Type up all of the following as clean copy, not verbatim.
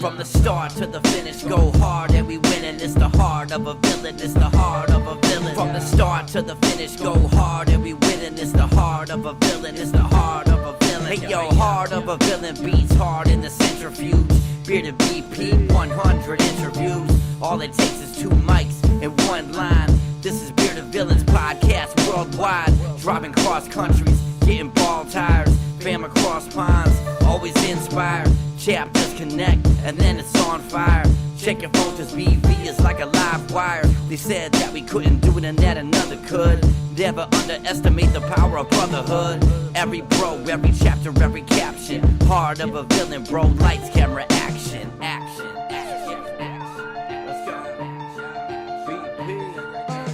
From the start to the finish, go hard and we winning. It's the heart of a villain, it's the heart of a villain. From the start to the finish, go hard and we winning. It's the heart of a villain, it's the heart of a villain. Hey yo, heart of a villain beats hard in the centrifuge. Bearded BP, 100 interviews. All it takes is 2 mics and 1 line. This is Bearded Villains podcast worldwide. Driving cross countries, getting ball tires. Fam across ponds, always inspired. Chapters connect, and then it's on fire. Check your filters, BV is like a live wire. They said that we couldn't do it and that another could. Never underestimate the power of brotherhood. Every bro, every chapter, every caption. Heart of a villain, bro. Lights, camera, action, action, action, action. Let's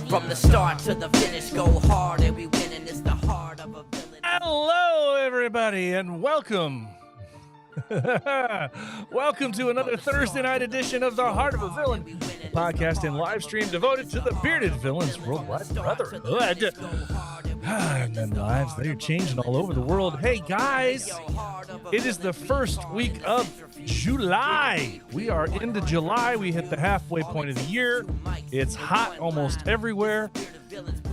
go. From the start to the finish, go hard and we winning. It's the heart of a villain. Hello, everybody, and welcome. Welcome to another Thursday night edition of The Heart of a Villain, a podcast and live stream devoted to the Bearded Villains Worldwide Brotherhood. And then lives, they're changing all over the world. Hey, guys, it is the first week of July. We are into July. We hit the halfway point of the year. It's hot almost everywhere.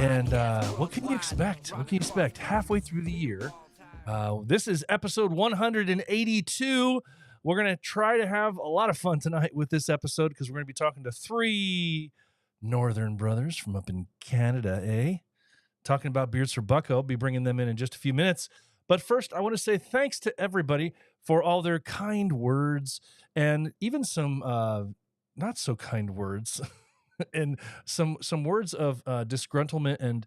And what can you expect? What can you expect halfway through the year? This is episode 182. We're going to try to have a lot of fun tonight with this episode because we're going to be talking to 3 northern brothers from up in Canada, talking about beards for Bucko. I'll be bringing them in just a few minutes. But first, I want to say thanks to everybody for all their kind words and even some not so kind words and some words of disgruntlement and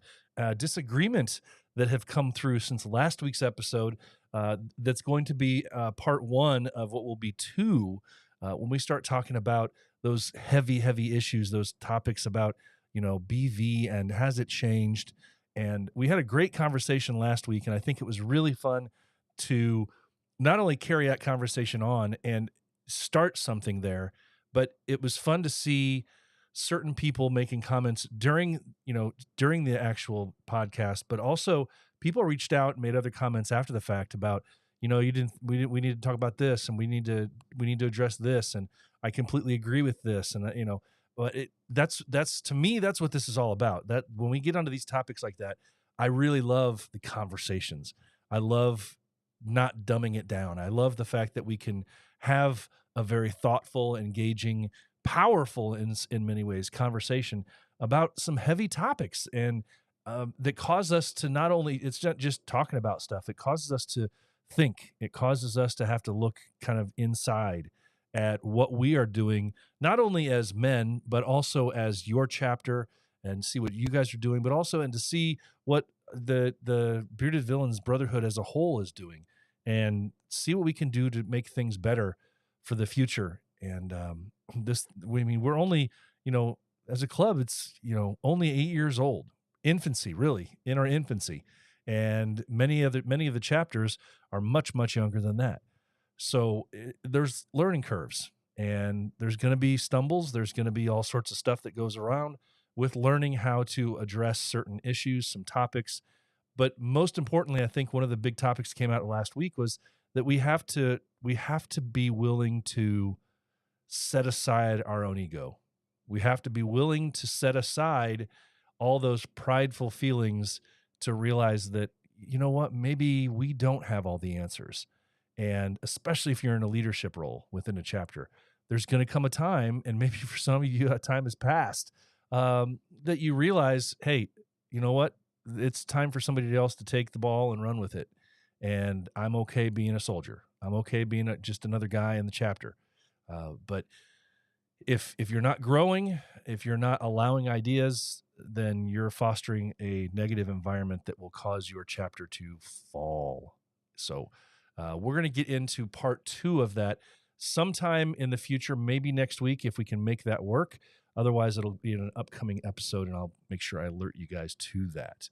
disagreement that have come through since last week's episode. That's going to be part 1 of what will be 2 when we start talking about those heavy issues, those topics about, BV and has it changed. And we had a great conversation last week, and I think it was really fun to not only carry that conversation on and start something there, but it was fun to see certain people making comments during the actual podcast, but also people reached out and made other comments after the fact about, we need to talk about this and we need to address this. And I completely agree with this. And, but that's to me, that's what this is all about. That when we get onto these topics like that, I really love the conversations. I love not dumbing it down. I love the fact that we can have a very thoughtful, engaging, powerful in many ways conversation about some heavy topics and that cause us to not only, it's not just talking about stuff, it causes us to think, it causes us to have to look kind of inside at what we are doing, not only as men, but also as your chapter, and see what you guys are doing, but also and to see what the Bearded Villains Brotherhood as a whole is doing and see what we can do to make things better for the future. And we're only, as a club, it's, only 8 years old, infancy, really, in our infancy. And many of the chapters are much, much younger than that. So there's learning curves and there's going to be stumbles. There's going to be all sorts of stuff that goes around with learning how to address certain issues, some topics. But most importantly, I think one of the big topics that came out last week was that we have to be willing to set aside our own ego. We have to be willing to set aside all those prideful feelings to realize that, maybe we don't have all the answers. And especially if you're in a leadership role within a chapter, there's going to come a time, and maybe for some of you that time has passed, that you realize, hey, you know what? It's time for somebody else to take the ball and run with it. And I'm okay being a soldier. I'm okay being just another guy in the chapter. But if you're not growing, if you're not allowing ideas, then you're fostering a negative environment that will cause your chapter to fall. So we're going to get into part 2 of that sometime in the future, maybe next week if we can make that work. Otherwise, it'll be in an upcoming episode, and I'll make sure I alert you guys to that.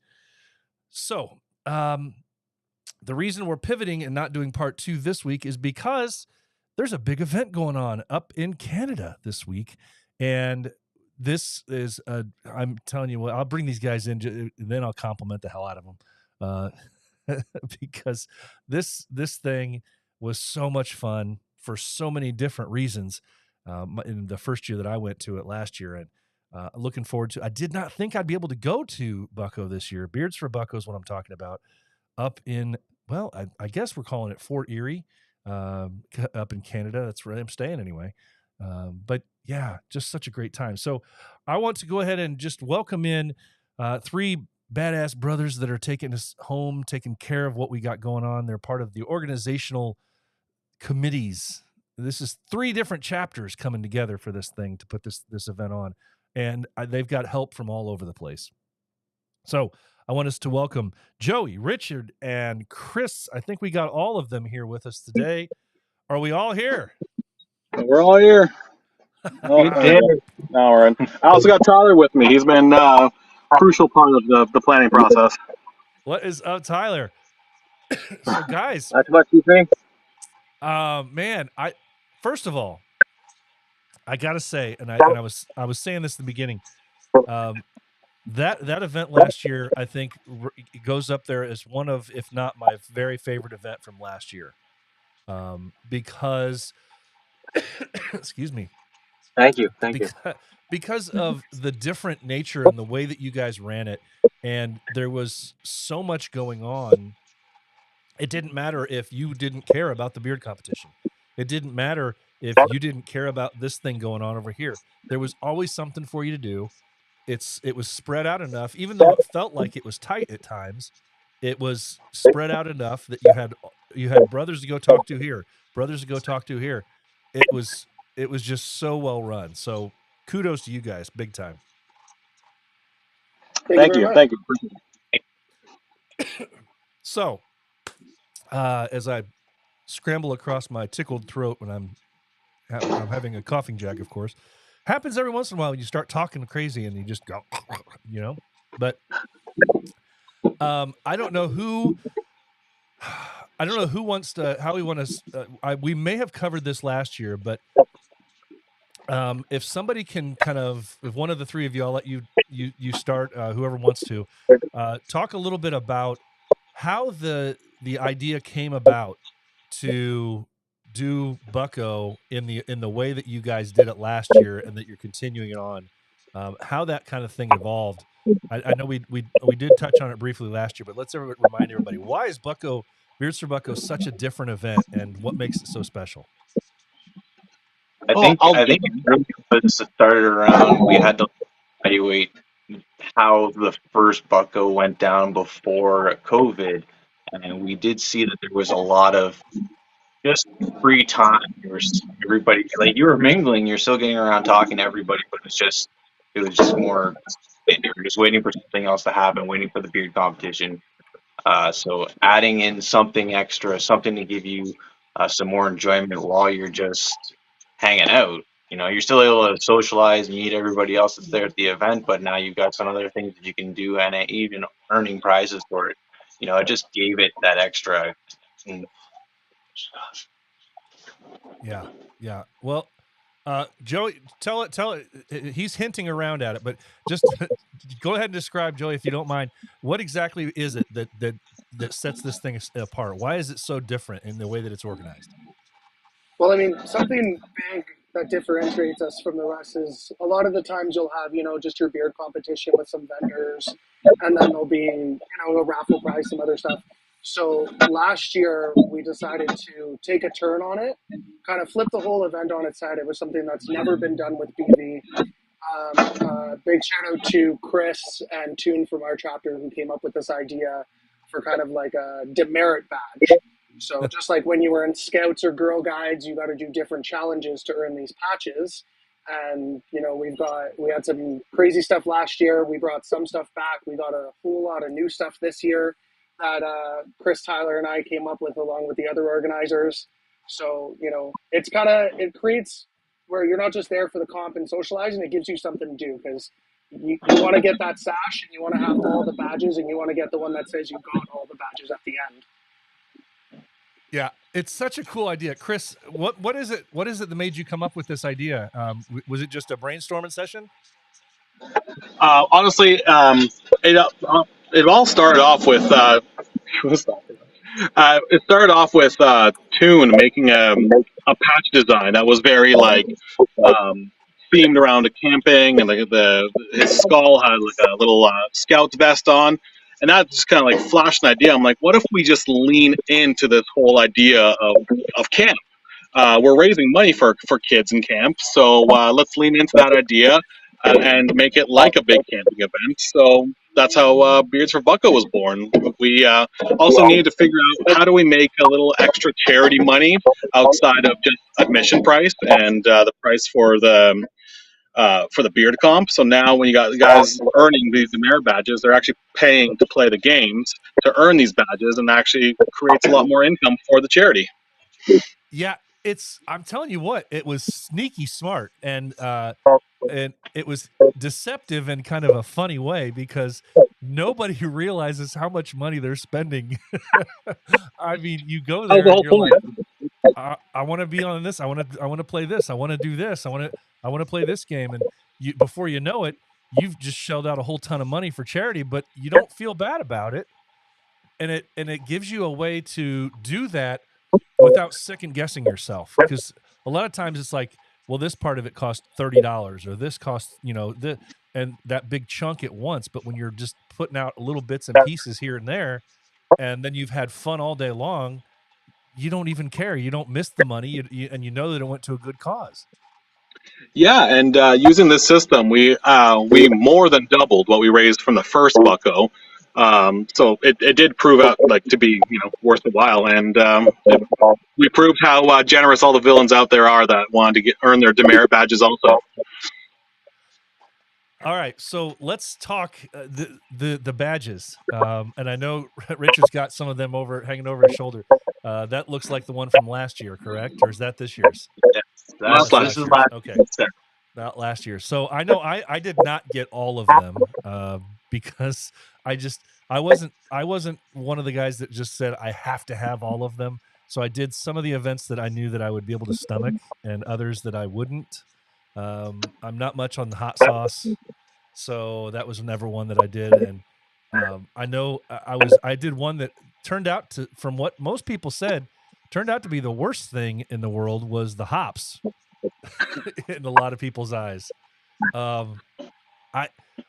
So the reason we're pivoting and not doing part 2 this week is because there's a big event going on up in Canada this week. And this is, I'm telling you what, I'll bring these guys in, and then I'll compliment the hell out of them. Because this thing was so much fun for so many different reasons in the first year that I went to it last year. And looking forward to, I did not think I'd be able to go to Bucko this year. Beards for Bucko is what I'm talking about, up in, well, I guess we're calling it Fort Erie, up in Canada. That's where I'm staying anyway. But yeah, just such a great time. So I want to go ahead and just welcome in three badass brothers that are taking us home, taking care of what we got going on. They're part of the organizational committees. This is 3 different chapters coming together for this thing to put this event on. And they've got help from all over the place. So I want us to welcome Joey, Richard, and Chris. I think we got all of them here with us today. Are we all here? We're all here. We did. All right. I also got Tyler with me. He's been a crucial part of the planning process. What is up, Tyler? So, guys, That's what you think. man, first of all, I gotta say, and I was saying this in the beginning, that event last year, I think it goes up there as one of, if not my very favorite event from last year, because, excuse me. Thank you. Because of the different nature and the way that you guys ran it, and there was so much going on. It didn't matter if you didn't care about the beard competition. It didn't matter if you didn't care about this thing going on over here. There was always something for you to do. It was spread out enough, even though it felt like it was tight at times. It was spread out enough that you had brothers to go talk to here, brothers to go talk to here. It was just so well run. So kudos to you guys, big time. Thank you. So, as I scramble across my tickled throat when I'm having a coughing jack, of course, happens every once in a while when you start talking crazy and you just go, But I don't know who wants to, how we want to. We may have covered this last year, but if somebody can if one of the 3 of you, I'll let you start, whoever wants to, talk a little bit about how the idea came about to do Bucko in the way that you guys did it last year, and that you're continuing it on. How that kind of thing evolved. I know we did touch on it briefly last year, but let's remind everybody, why is Beards for Bucko such a different event, and what makes it so special? I think it really was started around, we had to evaluate how the first Bucko went down before COVID, and we did see that there was a lot of just free time. Everybody, like, you were mingling, you're still getting around talking to everybody, but it was just more, you were just waiting for something else to happen, waiting for the beard competition. So adding in something extra, something to give you some more enjoyment while you're just hanging out. You're still able to socialize and meet everybody else that's there at the event, but now you've got some other things that you can do, and even earning prizes for it. It just gave it that extra. Yeah. Well, Joey, tell it. He's hinting around at it, but just go ahead and describe, Joey, if you don't mind. What exactly is it that sets this thing apart? Why is it so different in the way that it's organized? Well, I mean, something big that differentiates us from the rest is a lot of the times you'll have, just your beard competition with some vendors, and then there'll be, a raffle prize, some other stuff. So last year we decided to take a turn on it, kind of flip the whole event on its head. It was something that's never been done with BV. Big shout out to Chris and Toon from our chapter, who came up with this idea for kind of like a demerit badge. So just like when you were in Scouts or Girl Guides, you got to do different challenges to earn these patches. And, we had some crazy stuff last year. We brought some stuff back. We got a whole lot of new stuff this year that Chris, Tyler, and I came up with along with the other organizers. So, it creates where you're not just there for the comp and socializing. It gives you something to do, because you want to get that sash, and you want to have all the badges, and you want to get the one that says you got all the badges at the end. Yeah, it's such a cool idea, Chris. What is it? What is it that made you come up with this idea? Was it just a brainstorming session? Honestly, it all started off with It started off with Toon making a patch design that was very like themed around a camping, and his skull had like a little scout vest on, and that just kind of like flashed an idea. I'm like, what if we just lean into this whole idea of camp? We're raising money for kids in camp, so let's lean into that idea and make it like a big camping event. So that's how Beards for Bucko was born. We also needed to figure out how do we make a little extra charity money outside of just admission price and the price for the beard comp. So now when you got guys earning these merit badges, they're actually paying to play the games to earn these badges, and actually creates a lot more income for the charity. Yeah, I'm telling you what, it was sneaky smart, and it was deceptive in kind of a funny way, because nobody realizes how much money they're spending. I mean, you go That was there the and whole you're point. like, I want to be on this. I want to play this. I want to do this. I want to play this game. And before you know it, you've just shelled out a whole ton of money for charity, but you don't feel bad about it. And it gives you a way to do that without second guessing yourself. Because a lot of times it's like, well, this part of it cost $30, or this costs, and that big chunk at once. But when you're just putting out little bits and pieces here and there, and then you've had fun all day long, you don't even care. You don't miss the money, and you know that it went to a good cause. Yeah, and using this system, we more than doubled what we raised from the first Bucko. So it did prove out like to be worth a while, and we proved how generous all the villains out there are that wanted to earn their demerit badges also. All right, so let's talk the badges. And I know Richard's got some of them hanging over his shoulder. That looks like the one from last year, correct? Or is that this year's? Yes, Last this is year's. last. Okay. Year. Not last year. So I know I did not get all of them because I wasn't one of the guys that just said I have to have all of them. So I did some of the events that I knew that I would be able to stomach, and others that I wouldn't. I'm not much on the hot sauce, so that was never one that I did. And I know I did one that turned out to, from what most people said, turned out to be the worst thing in the world, was the hops in a lot of people's eyes.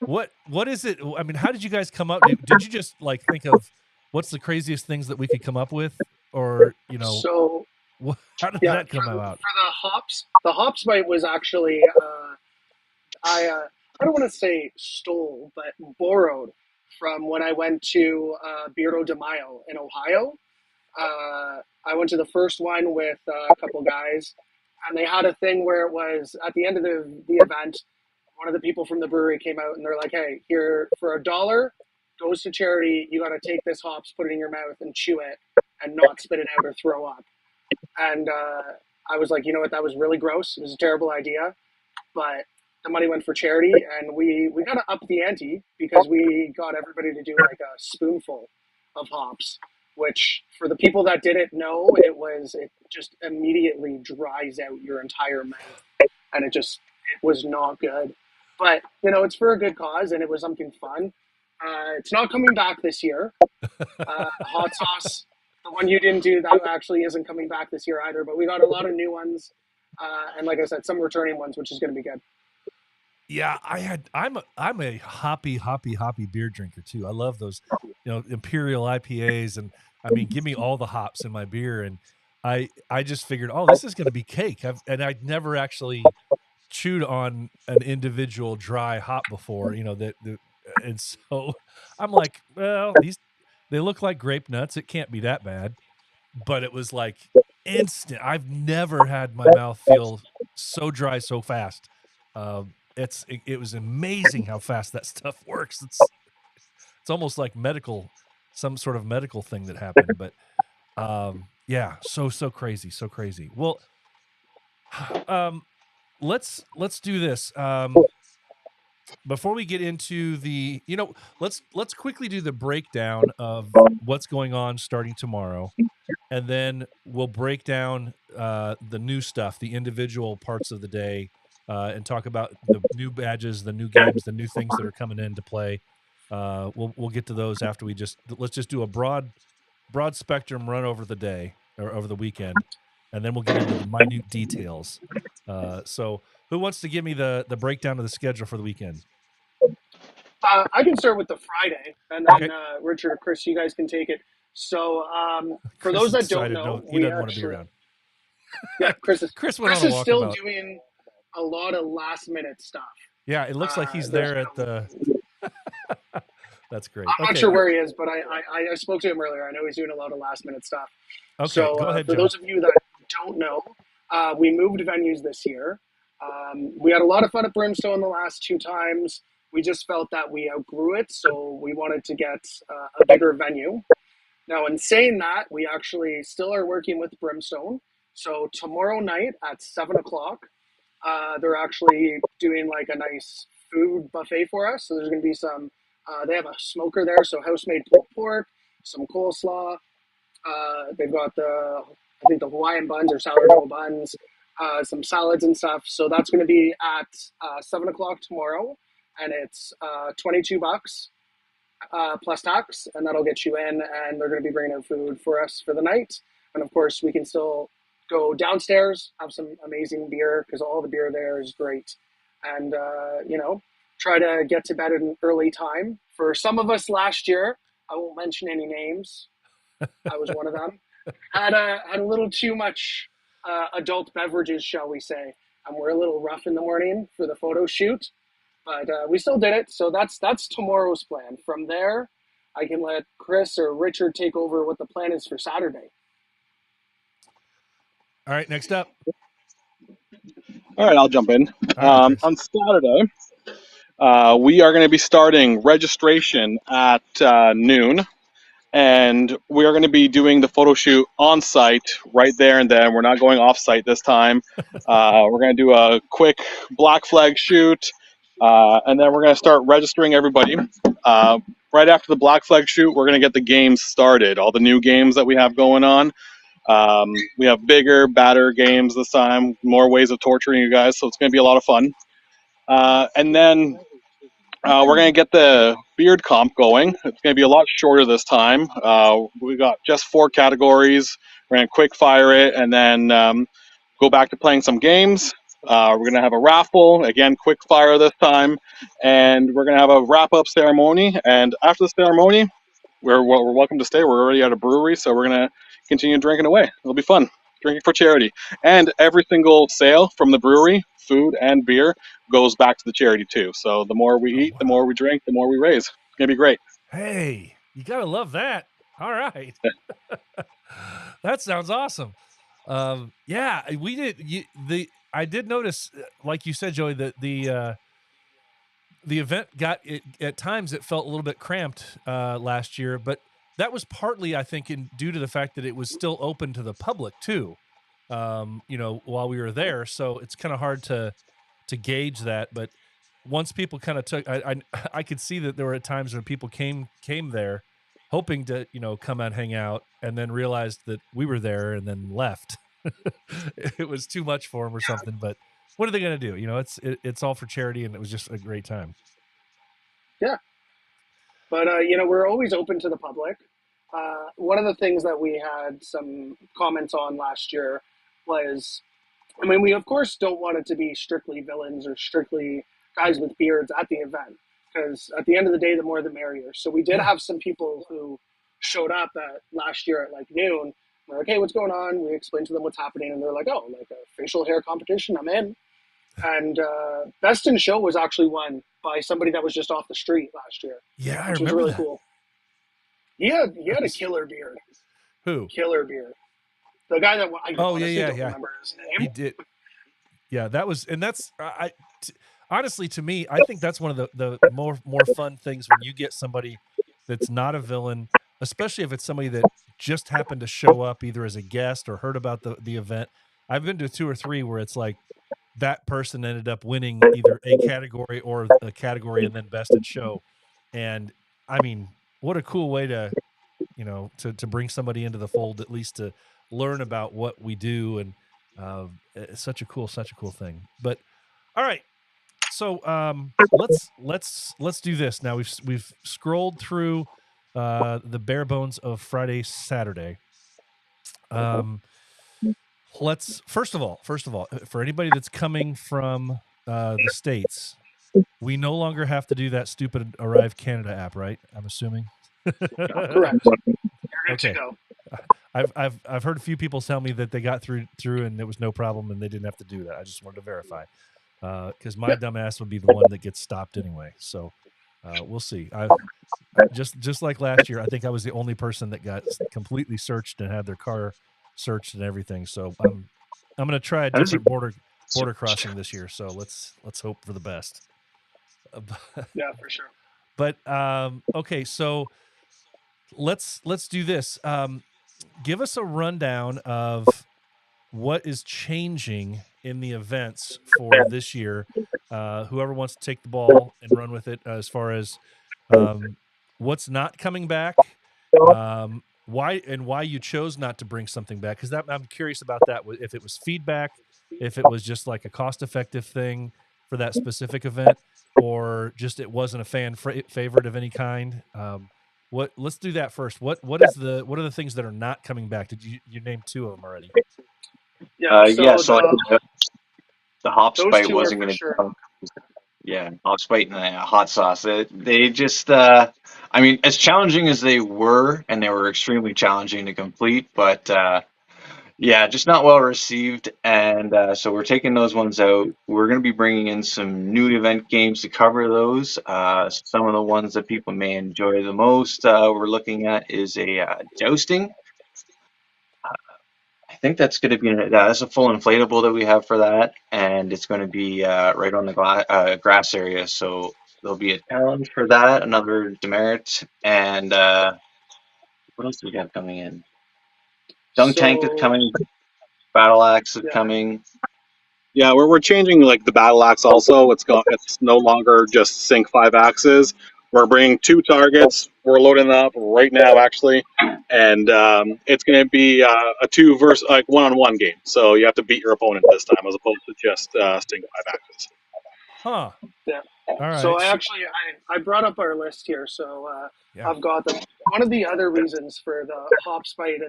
What is it? I mean, how did you guys come up? Did you just like think of what's the craziest things that we could come up with, or So how did yeah, that come about? for the hops bite was actually I don't want to say stole, but borrowed from when I went to Birro de Mayo in Ohio. I went to the first one with a couple guys, and they had a thing where it was at the end of the event. One of the people from the brewery came out and they're like, "Hey, here for $1 goes to charity. You got to take this hops, put it in your mouth, and chew it, and not spit it out or throw up." And I was like, you know what? That was really gross. It was a terrible idea, but the money went for charity, and we got to up the ante because we got everybody to do like a spoonful of hops, which for the people that didn't know, it just immediately dries out your entire mouth, and it was not good. But it's for a good cause, and it was something fun. It's not coming back this year. Hot sauce, the one you didn't do, that actually isn't coming back this year either. But we got a lot of new ones, and like I said, some returning ones, which is going to be good. Yeah, I'm a hoppy beer drinker too. I love those, Imperial IPAs, and I mean, give me all the hops in my beer. And I just figured, oh, this is going to be cake. I'd never actually chewed on an individual dry hop before, and so I'm like, well, they look like grape nuts. It can't be that bad. But it was like instant. I've never had my mouth feel so dry so fast. It was amazing how fast that stuff works. It's almost like some sort of medical thing that happened. But yeah, so crazy, so crazy. Well, let's do this. Before we get into the, let's quickly do the breakdown of what's going on starting tomorrow, and then we'll break down the new stuff, the individual parts of the day, and talk about the new badges, the new games, the new things that are coming into play. We'll get to those after let's just do a broad broad spectrum run over the day or over the weekend, and then we'll get into the minute details. So who wants to give me the breakdown of the schedule for the weekend? I can start with the Friday, and then Okay. Richard or Chris, you guys can take it. So for Chris those that don't decided know, he doesn't want to be around. Yeah, Chris went on a is still walkabout. doing a lot of last minute stuff. Yeah, it looks like he's there at the. That's great. I'm not sure where he is, but I spoke to him earlier. I know he's doing a lot of last minute stuff. Okay, so go ahead, for Joe. those of you that don't know, we moved venues this year. We had a lot of fun at Brimstone the last 2 times. We just felt that we outgrew it, so we wanted to get a bigger venue. Now, in saying that, we actually still are working with Brimstone. So tomorrow night at 7 o'clock, they're actually doing like a nice food buffet for us. So there's going to be some, they have a smoker there, so house-made pulled pork, some coleslaw. They've got I think the Hawaiian buns or sourdough buns, some salads and stuff. So that's going to be at 7 o'clock tomorrow, and it's $22 plus tax, and that'll get you in. And they're going to be bringing out food for us for the night. And of course, we can still go downstairs, have some amazing beer because all the beer there is great, and try to get to bed at an early time. For some of us last year, I won't mention any names. I was one of them. Had a little too much adult beverages, shall we say, and we're a little rough in the morning for the photo shoot, but we still did it. So that's tomorrow's plan. From there, I can let Chris or Richard take over what the plan is for Saturday. All right, next up. All right, I'll jump in. Right, on Saturday, we are going to be starting registration at noon. And we are going to be doing the photo shoot on site right there and then. We're not going off site this time. We're going to do a quick black flag shoot, and then we're going to start registering everybody. Right after the black flag shoot, we're going to get the games started, all the new games that we have going on. We have bigger, badder games this time, more ways of torturing you guys, so it's going to be a lot of fun. And then we're going to get the beard comp going. It's going to be a lot shorter this time. We got just 4 categories. We're going to quick fire it and then go back to playing some games. We're going to have a raffle, again, quick fire this time. And we're going to have a wrap-up ceremony. And after the ceremony, we're welcome to stay. We're already at a brewery, so we're going to continue drinking away. It'll be fun. Drinking for charity. And every single sale from the brewery, food and beer, goes back to the charity too. So the more we eat, the more we drink, the more we raise. It's going to be great. Hey, you got to love that. All right. That sounds awesome. Yeah, we did. I did notice, like you said, Joey, that the event got at times it felt a little bit cramped last year, but that was partly, I think, due to the fact that it was still open to the public too. While we were there, so it's kind of hard to gauge that. But once people kind of took, I could see that there were times when people came there hoping to come and hang out, and then realized that we were there and then left. It was too much for them or something. But what are they going to do? It's all for charity, and it was just a great time. Yeah. But, we're always open to the public. One of the things that we had some comments on last year was, we of course don't want it to be strictly villains or strictly guys with beards at the event, because at the end of the day, the more the merrier. So we did have some people who showed up last year at like noon. We're like, hey, what's going on? We explained to them what's happening, and they're like, oh, like a facial hair competition, I'm in. And Best in Show was actually won by somebody that was just off the street last year. Yeah, I which remember was really that. cool. He had a killer beard. Who? Killer beard. The guy that I don't remember his name. He did. Yeah, that was, and that's honestly, to me, I think that's one of the more fun things when you get somebody that's not a villain, especially if it's somebody that just happened to show up either as a guest or heard about the event. I've been to 2 or 3 where it's like that person ended up winning either a category or a category and then Best in Show. And I mean, what a cool way to bring somebody into the fold, at least to learn about what we do. And it's such a cool thing. But all right, so let's do this now. We've scrolled through the bare bones of Friday, Saturday. Let's first of all, for anybody that's coming from the States, we no longer have to do that stupid Arrive Canada app, right? I'm assuming. Correct. You're good Okay. to go. I've heard a few people tell me that they got through and it was no problem and they didn't have to do that. I just wanted to verify because my dumb ass would be the one that gets stopped anyway. So we'll see. Just like last year, I think I was the only person that got completely searched and had their car searched and everything. So I'm going to try a different border crossing this year. So let's hope for the best. Yeah, for sure. But okay, so let's do this. Give us a rundown of what is changing in the events for this year. Whoever wants to take the ball and run with it, as far as what's not coming back, why you chose not to bring something back, because I'm curious about that. If it was feedback, if it was just like a cost-effective thing for that specific event, or just it wasn't a fan favorite of any kind. Let's do that first. What are the things that are not coming back? Did you name two of them already? Yeah. So the hop those spite two wasn't are for going to sure. come. Yeah, hop spite and hot sauce. They just, I mean, as challenging as they were, and they were extremely challenging to complete, but yeah, just not well received. And so we're taking those ones out. We're going to be bringing in some new event games to cover those. Some of the ones that people may enjoy the most, we're looking at is a jousting. I think that's going to be that's a full inflatable that we have for that, and it's going to be right on the grass area. So there'll be a challenge for that, another demerit, and what else do we got coming in? Dunk tank is coming, battle axe is coming. Yeah, we're changing like the battle axe also. It's no longer just sync 5 axes. We're bringing 2 targets. We're loading them up right now actually, and it's going to be a 2 versus like 1-on-1 game. So you have to beat your opponent this time as opposed to just sync 5 axes. Huh. Yeah. All right. So I brought up our list here. So I've got one of the other reasons for the hop spite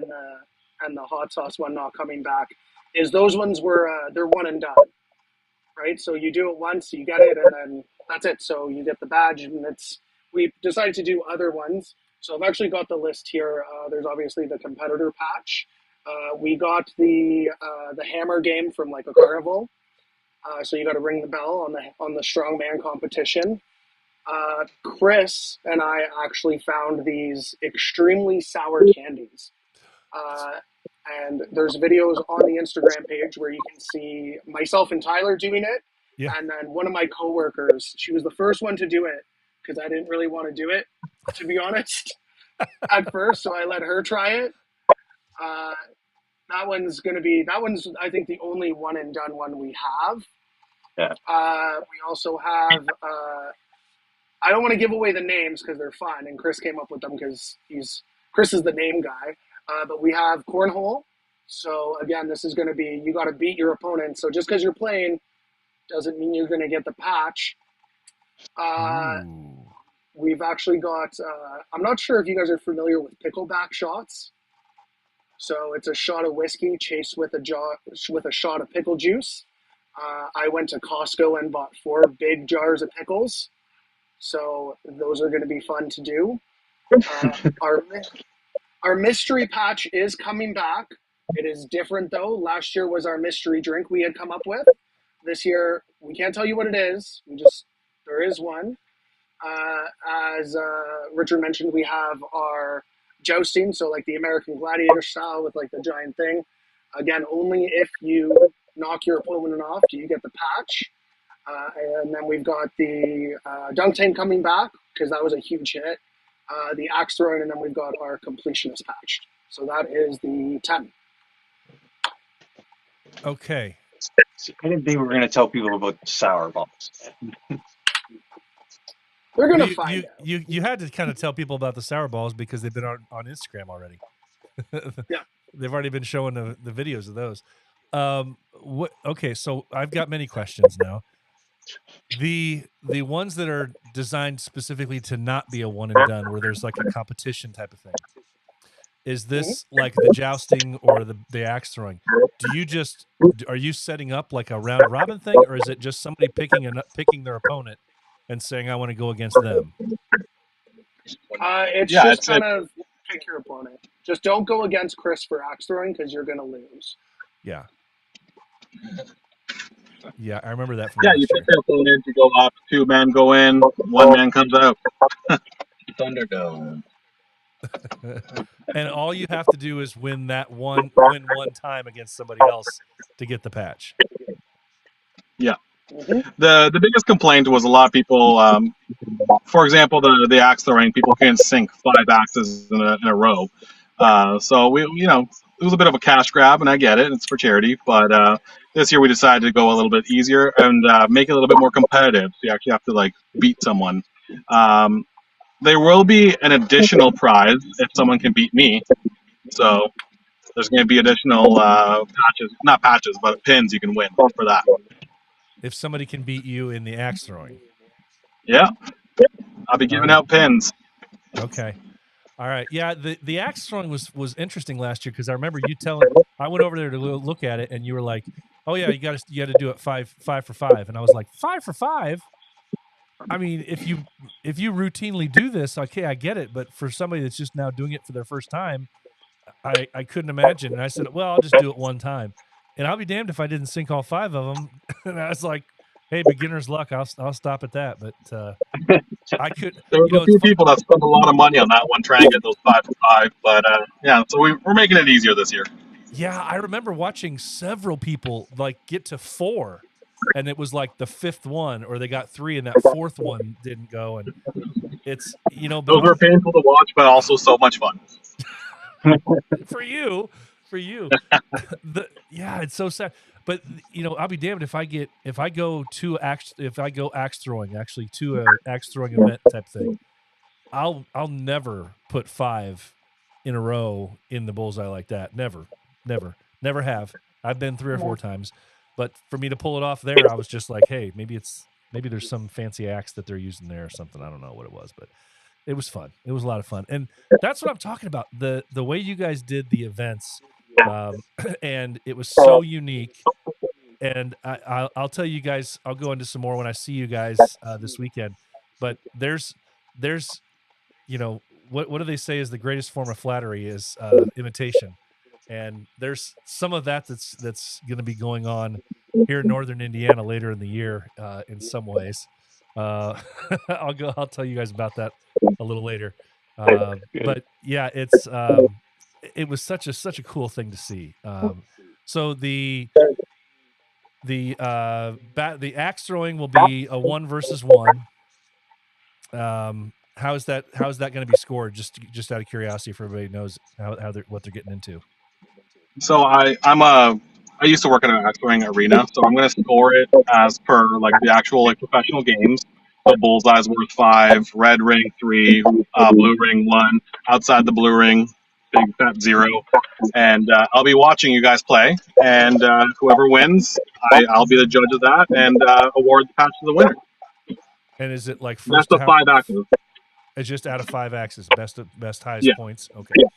and the hot sauce one not coming back is those ones were they're one and done, right? So you do it once, you get it, and then that's it. So you get the badge, and we decided to do other ones. So I've actually got the list here. There's obviously the competitor patch. We got the hammer game from like a carnival. So you got to ring the bell on the strongman competition. Chris and I actually found these extremely sour candies. And there's videos on the Instagram page where you can see myself and Tyler doing it. Yeah. And then one of my coworkers, she was the first one to do it because I didn't really want to do it, to be honest, at first. So I let her try it. That one's, I think, the only one and done one we have. Yeah. We also have, I don't want to give away the names because they're fun, and Chris came up with them because Chris is the name guy. But we have cornhole. So again, this is going to be, you got to beat your opponent. So just because you're playing doesn't mean you're going to get the patch. We've actually got, I'm not sure if you guys are familiar with pickleback shots. So it's a shot of whiskey chased with a shot of pickle juice. I went to Costco and bought 4 big jars of pickles. So those are going to be fun to do. Our mystery patch is coming back. It is different though. Last year was our mystery drink we had come up with. This year, we can't tell you what it is. There is one. As Richard mentioned, we have our jousting, so like the American Gladiator style with like the giant thing. Again, only if you knock your opponent off do you get the patch. And then we've got the dunk tank coming back because that was a huge hit. The axe throwing, and then we've got our completionist patch. So that is the 10. Okay. I didn't think we were going to tell people about sour balls. They're going to find out. You had to kind of tell people about the sour balls because they've been on Instagram already. Yeah. They've already been showing the videos of those. Okay, so I've got many questions now. The ones that are designed specifically to not be a one and done, where there's like a competition type of thing. Is this like the jousting or the axe throwing? Are you setting up like a round robin thing, or is it just somebody picking their opponent and saying I want to go against them? It's Yeah, just it's kind of pick your opponent. Just don't go against Chris for axe throwing because you're going to lose. Yeah. Yeah, I remember that from yeah. last You pick year. your opponent. You go up. 2 men go in. 1 man comes out. Thunderdome. And all you have to do is win one time against somebody else to get the patch. Yeah. Mm-hmm. The biggest complaint was a lot of people. For example, the axe throwing, people can't sink 5 axes in a row. So we, it was a bit of a cash grab, and I get it. It's for charity, but this year we decided to go a little bit easier and make it a little bit more competitive. So you actually have to like beat someone. There will be an additional prize if someone can beat me. So there's going to be additional patches, not patches, but pins you can win for that. If somebody can beat you in the axe throwing. Yeah, I'll be All giving right. out pins. Okay. All right. Yeah, the axe throwing was interesting last year because I remember you I went over there to look at it and you were like, "Oh yeah, you got to do it 5 for 5." And I was like, "5 for 5?" I mean, if you routinely do this, okay, I get it, but for somebody that's just now doing it for their first time, I couldn't imagine. And I said, "Well, I'll just do it one time." And I'll be damned if I didn't sink all 5 of them. And I was like, "Hey, beginner's luck. I'll stop at that." But I could, There was a it's few fun. people that spent a lot of money on that one trying to get those 5 for 5, but yeah, so we're making it easier this year. Yeah, I remember watching several people like get to 4 and it was like the 5th one or they got 3 and that 4th one didn't go. And it's, but Those were painful to watch, but also so much fun. for you, it's so sad. But I'll be damned if I go axe throwing, actually to a axe throwing event type thing. I'll never put 5 in a row in the bullseye like that. Never have. I've been 3 or 4 times, but for me to pull it off there, I was just like, hey, maybe there's some fancy axe that they're using there or something. I don't know what it was, but it was fun. It was a lot of fun, and that's what I'm talking about. The way you guys did the events, and it was so unique. And I'll tell you guys, I'll go into some more when I see you guys this weekend. But there's what do they say is the greatest form of flattery is imitation, and there's some of that's going to be going on here in northern Indiana later in the year in some ways. I'll tell you guys about that a little later. But yeah, it was such a cool thing to see. So the axe throwing will be a 1 versus 1. How's that going to be scored? Just out of curiosity, for everybody knows what they're getting into. So I used to work in an actual arena, so I'm going to score it as per like the actual like professional games. So bullseye's worth 5, red ring 3, blue ring 1, outside the blue ring, big fat 0. And I'll be watching you guys play, and whoever wins, I'll be the judge of that and award the patch to the winner. And is it like That's first the to 5 axes. It's just out of 5 axes, best highest Yeah. points. Okay. Yeah.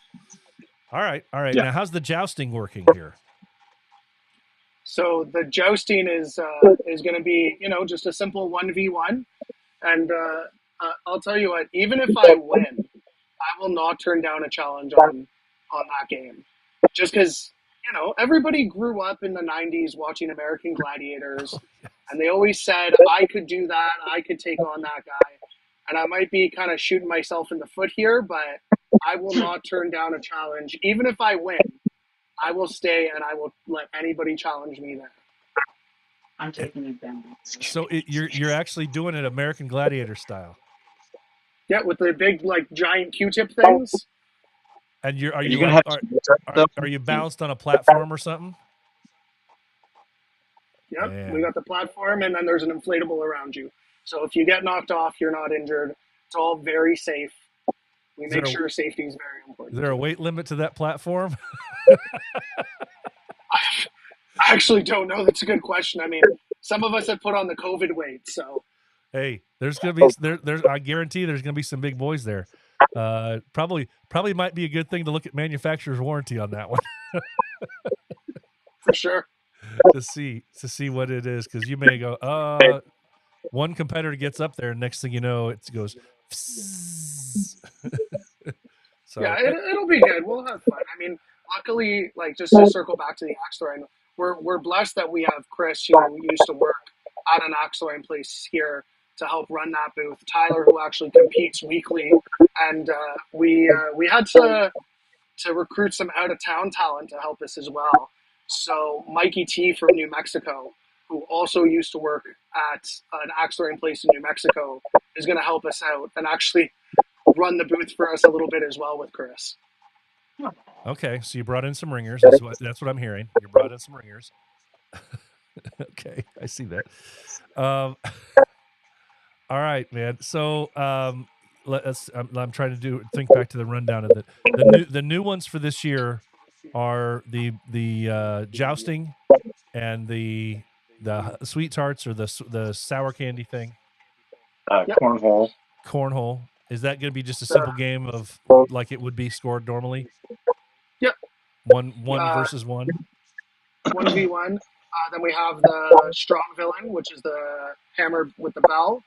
All right. Yeah. Now, how's the jousting working here? So the jousting is going to be, just a simple 1v1. And I'll tell you what, even if I win, I will not turn down a challenge on that game. Just because, everybody grew up in the 90s watching American Gladiators. And they always said, I could do that. I could take on that guy. And I might be kind of shooting myself in the foot here, but I will not turn down a challenge. Even if I win, I will stay and I will let anybody challenge me there. I'm taking it down. So you're actually doing it American Gladiator style. Yeah, with the big giant Q-tip things. And are you balanced on a platform or something? Yep, Man. We got the platform, and then there's an inflatable around you. So if you get knocked off, you're not injured. It's all very safe. We make sure safety is very important. Is there a weight limit to that platform? I actually don't know. That's a good question. I mean, some of us have put on the COVID weight. So Hey, there's gonna be there's I guarantee there's gonna be some big boys there. Probably might be a good thing to look at manufacturer's warranty on that one for sure. to see what it is, because you may go, one competitor gets up there, and next thing you know, it goes. So Yeah, it'll be good. We'll have fun. I mean, luckily, like just to circle back to the Axelrod, we're blessed that we have Chris, who used to work at an Axelrod place here to help run that booth. Tyler, who actually competes weekly, and we had to recruit some out of town talent to help us as well. So Mikey T from New Mexico, who also used to work at an Axelrod place in New Mexico, is going to help us out and actually run the booth for us a little bit as well with Chris. Okay, so you brought in some ringers. That's what I'm hearing. You brought in some ringers. Okay, I see that. All right, man. So let's. I'm trying to think back to the rundown of it. The new ones for this year are the jousting and the sweet tarts, or the sour candy thing. Cornhole. Cornhole. Is that going to be just a simple game of like it would be scored normally? Yep. One versus one. 1v1. Then we have the strong villain, which is the hammer with the bell.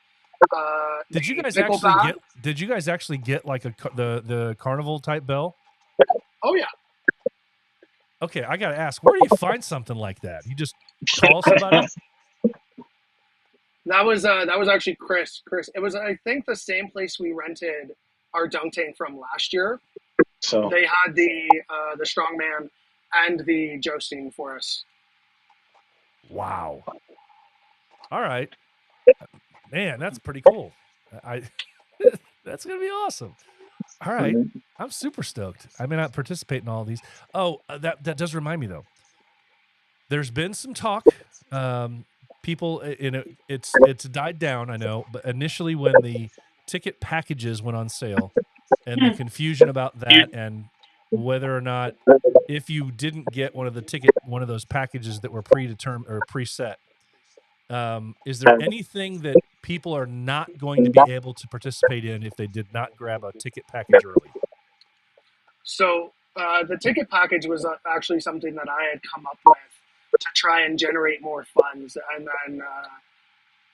Did you guys actually get like the carnival type bell? Oh yeah. Okay, I gotta ask, where do you find something like that? You just call somebody? That was actually Chris. It was, I think, the same place we rented our dunk tank from last year. So they had the strongman and the jousting for us. Wow. All right, man, that's pretty cool. That's gonna be awesome. All right, I'm super stoked. I may not participate in all of these. Oh, that does remind me though. There's been some talk. People it's died down, I know, but initially when the ticket packages went on sale, and the confusion about that, and whether or not, if you didn't get one of those packages that were predetermined or preset, is there anything that people are not going to be able to participate in if they did not grab a ticket package early? So the ticket package was actually something that I had come up with to try and generate more funds, and then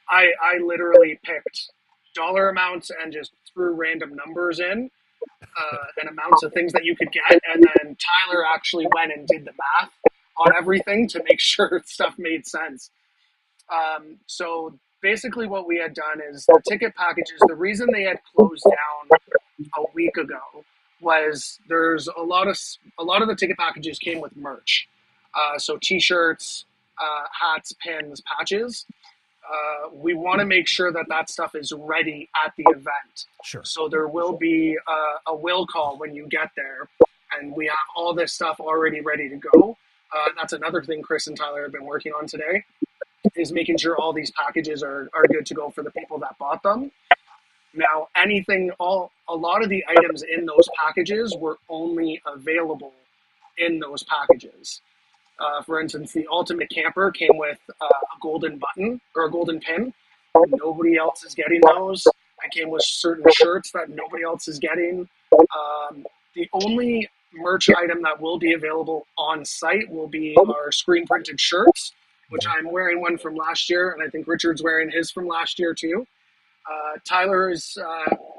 I literally picked dollar amounts and just threw random numbers in and amounts of things that you could get, and then Tyler actually went and did the math on everything to make sure stuff made sense. So basically what we had done is the ticket packages, the reason they had closed down a week ago was there's a lot of the ticket packages came with merch. So t-shirts, hats, pins, patches. We want to make sure that stuff is ready at the event. Sure. So there will be a will call when you get there, and we have all this stuff already ready to go. That's another thing Chris and Tyler have been working on today, is making sure all these packages are good to go for the people that bought them. Now, a lot of the items in those packages were only available in those packages. For instance, the Ultimate Camper came with a golden button or a golden pin. Nobody else is getting those. I came with certain shirts that nobody else is getting. The only merch item that will be available on site will be our screen printed shirts, which I'm wearing one from last year, and I think Richard's wearing his from last year too. Tyler is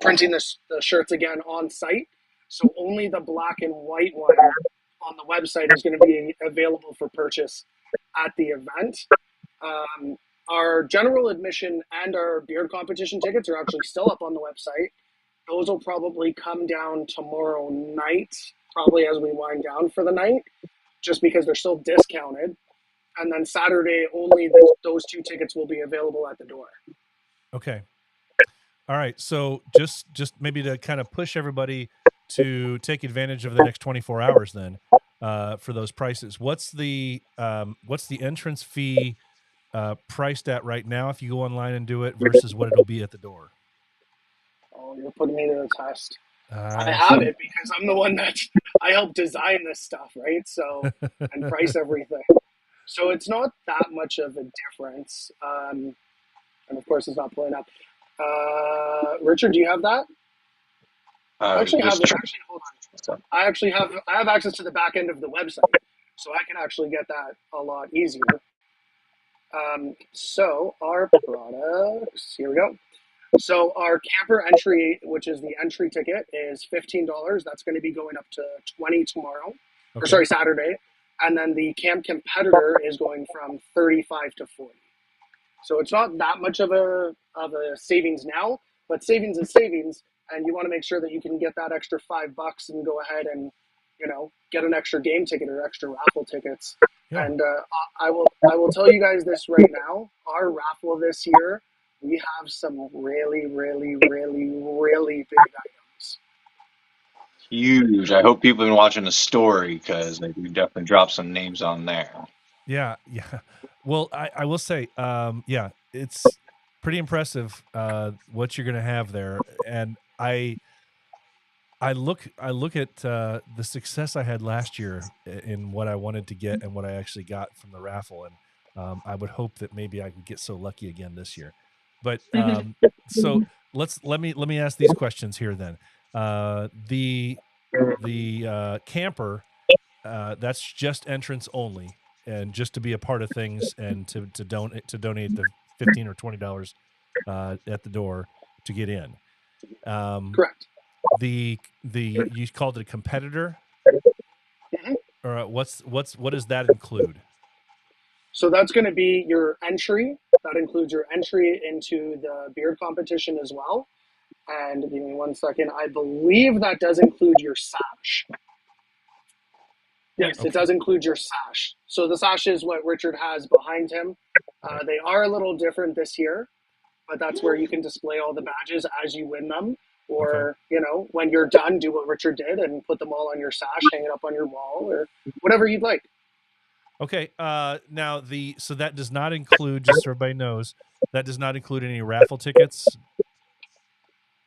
printing the shirts again on site, so only the black and white one on the website is going to be available for purchase at the event. Our general admission and our beard competition tickets are actually still up on the website. Those will probably come down tomorrow night, probably as we wind down for the night, just because they're still discounted. And then Saturday, only those two tickets will be available at the door. Okay. All right. So just maybe to kind of push everybody to take advantage of the next 24 hours then, for those prices. What's the entrance fee priced at right now if you go online and do it versus what it'll be at the door? Oh, you're putting me to the test. I have it because I'm the one that I helped design this stuff, right? So, and price everything. So it's not that much of a difference. And of course, it's not pulling up. Richard, do you have that? I actually have it. Actually, hold on. I have access to the back end of the website, so I can actually get that a lot easier. So our products, here we go. So our camper entry, which is the entry ticket, is $15. That's going to be going up to $20 tomorrow, or sorry, Saturday. And then the camp competitor is going from 35 to 40. So it's not that much of a savings now, but savings is savings, and you want to make sure that you can get that extra $5 and go ahead and, you know, get an extra game ticket or extra raffle tickets. Yeah. And I will tell you guys this right now. Our raffle this year, we have some really, really, really, really big items. Huge. I hope people have been watching the story because we definitely dropped some names on there. Yeah. Well, I will say, yeah, it's pretty impressive what you're going to have there, and I look at the success I had last year in what I wanted to get and what I actually got from the raffle, and I would hope that maybe I could get so lucky again this year. But so let me ask these questions here then. The camper, that's just entrance only, and just to be a part of things and to donate the $15 or $20 at the door to get in. Correct. The you called it a competitor, or what does that include? So that's going to be your entry. That includes your entry into the beard competition as well. And give me 1 second. I believe that does include your sash. Yes, okay. It does include your sash. So the sash is what Richard has behind him. They are a little different this year, but that's where you can display all the badges as you win them. Or, you know, when you're done, do what Richard did and put them all on your sash, hang it up on your wall, or whatever you'd like. Okay. Now so that does not include, just so everybody knows, that does not include any raffle tickets.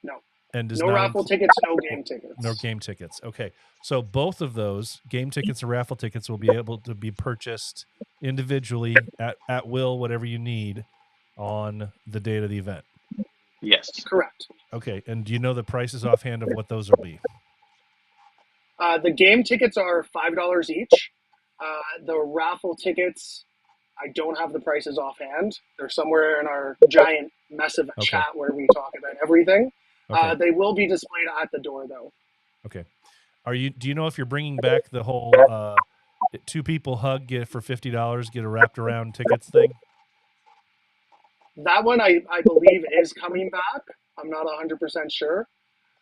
No. And does no not raffle tickets, no game tickets. No game tickets. Okay. So both of those, game tickets and raffle tickets, will be able to be purchased individually at will, whatever you need, on the date of the event. Yes. Correct. Okay. And do you know the prices offhand of what those will be? The game tickets are $5 each. The raffle tickets, I don't have the prices offhand. They're somewhere in our giant mess of a chat where we talk about everything. Okay. They will be displayed at the door, though. Okay. Do you know if you're bringing back the whole 2 people hug, get for $50, get a wrapped around tickets thing? That one I believe is coming back. I'm not 100% sure.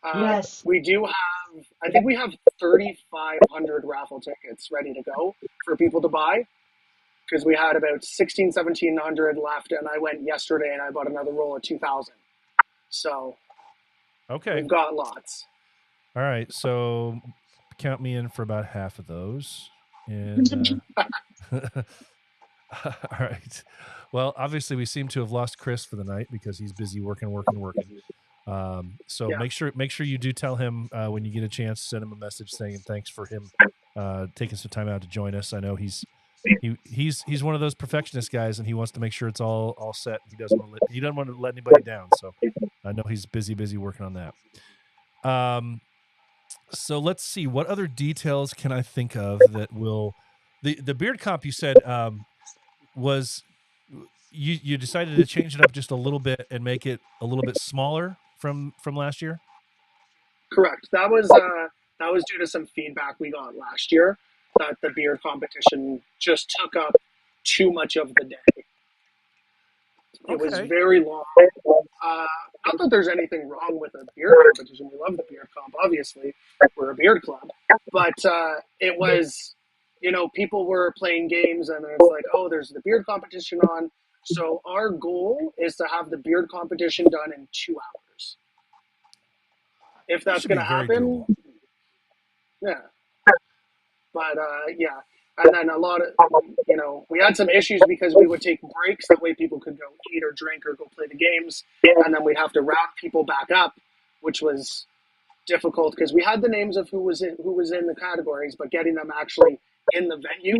Yes. We do have, I think we have 3,500 raffle tickets ready to go for people to buy, because we had about 1,700 left, and I went yesterday and I bought another roll of 2,000. So we've got lots. All right, so count me in for about half of those. And all right. Well, obviously we seem to have lost Chris for the night because he's busy working. So make sure you do tell him when you get a chance, send him a message saying thanks for him taking some time out to join us. I know he's one of those perfectionist guys, and he wants to make sure it's all set. He doesn't want to let anybody down. So I know he's busy working on that. So let's see, what other details can I think of that will the beard comp you said was you decided to change it up just a little bit and make it a little bit smaller from last year? Correct. That was due to some feedback we got last year that the beard competition just took up too much of the day. It was very long. Not that there's anything wrong with a beard competition. We love the beard comp, obviously. We're a beard club. But it was, you know, people were playing games and it's like, oh, there's the beard competition on. So our goal is to have the beard competition done in 2 hours. If that's going to happen, yeah. But yeah. And then a lot of, you know, we had some issues because we would take breaks. That way people could go eat or drink or go play the games. And then we'd have to round people back up, which was difficult because we had the names of who was in the categories, but getting them actually in the venue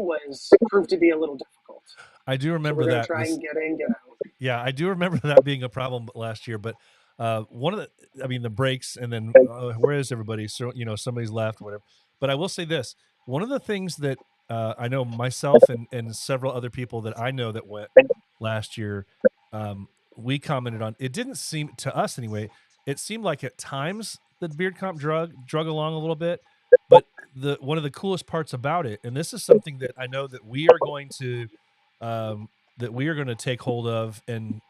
proved to be a little difficult. I do So remember we're going to that. try and get in, get out. Yeah, I do remember that being a problem last year. But the breaks, and then where is everybody? So somebody's left, whatever. But I will say this: one of the things that I know myself and several other people that I know that went last year, we commented on. It didn't seem to us anyway. It seemed like at times the beard comp drug along a little bit, but one of the coolest parts about it, and this is something that I know that we are going to. Take hold of and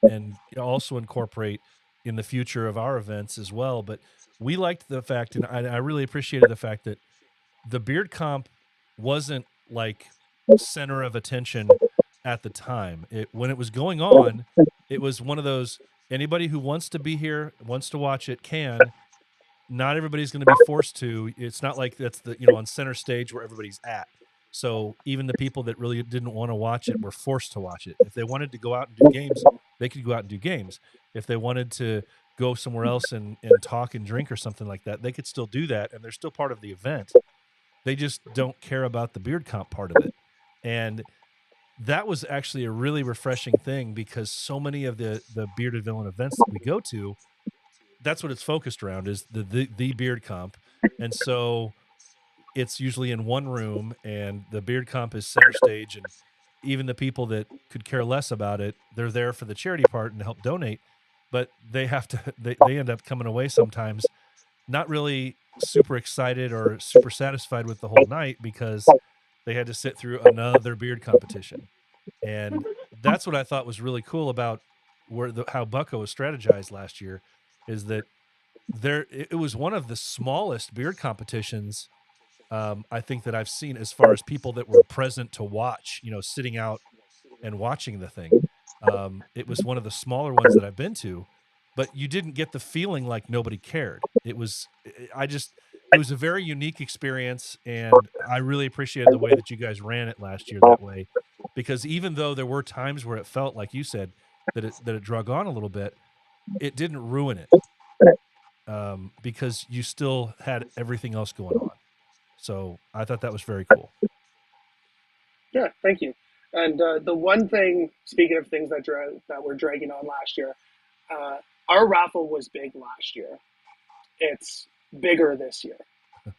also incorporate in the future of our events as well. But we liked the fact, and I really appreciated the fact that the beard comp wasn't like center of attention at the time. When it was going on, it was one of those, anybody who wants to be here, wants to watch it, can. Not everybody's going to be forced to. It's not like that's on center stage where everybody's at. So even the people that really didn't want to watch it were forced to watch it. If they wanted to go out and do games, they could go out and do games. If they wanted to go somewhere else and talk and drink or something like that, they could still do that, and they're still part of the event. They just don't care about the beard comp part of it. And that was actually a really refreshing thing, because so many of the bearded villain events that we go to, that's what it's focused around, is the beard comp. And so it's usually in one room, and the beard comp is center stage, and even the people that could care less about it, they're there for the charity part and help donate, but they have to they end up coming away sometimes not really super excited or super satisfied with the whole night, because they had to sit through another beard competition. And that's what I thought was really cool about how Bucko was strategized last year, is that it was one of the smallest beard competitions I think that I've seen, as far as people that were present to watch, sitting out and watching the thing. It was one of the smaller ones that I've been to, but you didn't get the feeling like nobody cared. It was a very unique experience, and I really appreciated the way that you guys ran it last year that way, because even though there were times where it felt, like you said, that it drug on a little bit, it didn't ruin it, because you still had everything else going on. So I thought that was very cool. Yeah, thank you. And the one thing, speaking of things that were dragging on last year, our raffle was big last year. It's bigger this year,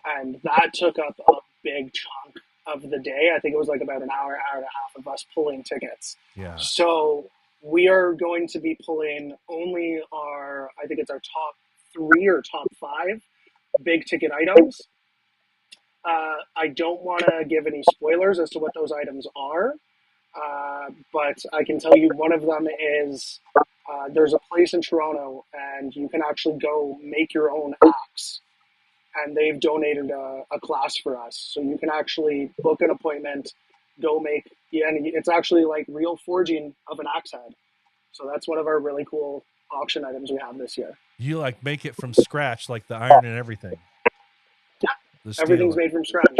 and that took up a big chunk of the day. I think it was like about an hour and a half of us pulling tickets. Yeah. So we are going to be pulling only I think it's our top 3 or top 5 big ticket items. I don't want to give any spoilers as to what those items are, but I can tell you one of them is there's a place in Toronto, and you can actually go make your own axe, and they've donated a class for us. So you can actually book an appointment, go make, and it's actually like real forging of an axe head. So that's one of our really cool auction items we have this year. You like make it from scratch, like the iron and everything. Yeah, everything's made from scratch.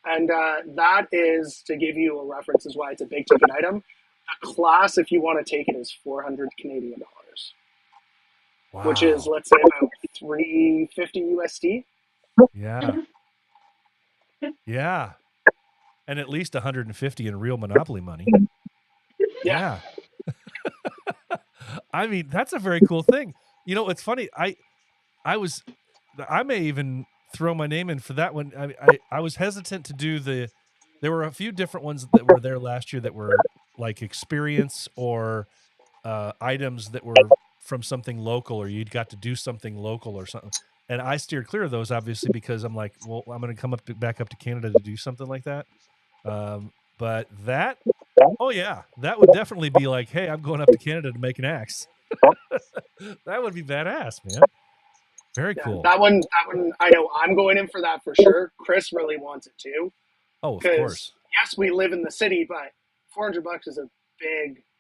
And that is, to give you a reference, is why it's a big ticket item. A class, if you want to take it, is 400 Canadian dollars, wow, which is, let's say, about 350 USD. Yeah, yeah, and at least 150 in real Monopoly money. Yeah. I mean, that's a very cool thing. It's funny. I may even throw my name in for that one. I was hesitant to do there were a few different ones that were there last year that were like experience or items that were from something local, or you'd got to do something local or something. And I steered clear of those, obviously, because I'm like, well, I'm going to come back up to Canada to do something like that. But that, oh yeah, that would definitely be like, hey, I'm going up to Canada to make an axe. That would be badass, man. Very cool. That one, I know I'm going in for that for sure. Chris really wants it too. Oh, of course. Yes, we live in the city, but $400 is a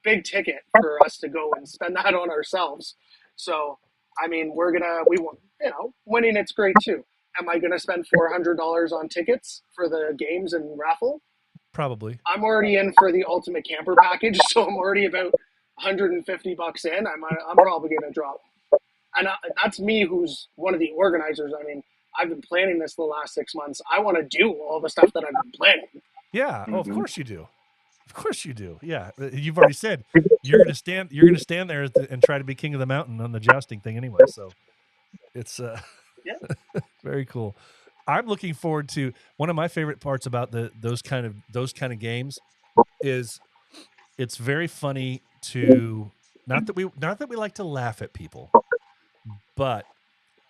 big ticket for us to go and spend that on ourselves. So, I mean, we want, winning it's great too. Am I gonna spend $400 on tickets for the games and raffle? Probably. I'm already in for the ultimate camper package, so I'm already about $150 in. I'm probably gonna drop. And that's me, who's one of the organizers. I mean, I've been planning this the last 6 months. I want to do all the stuff that I've been planning. Yeah. Oh, of course you do. Of course you do. Yeah. You've already said you're going to stand there and try to be king of the mountain on the jousting thing anyway. So it's Yeah. very cool. I'm looking forward to one of my favorite parts about those kind of games is it's very funny to not that we like to laugh at people, but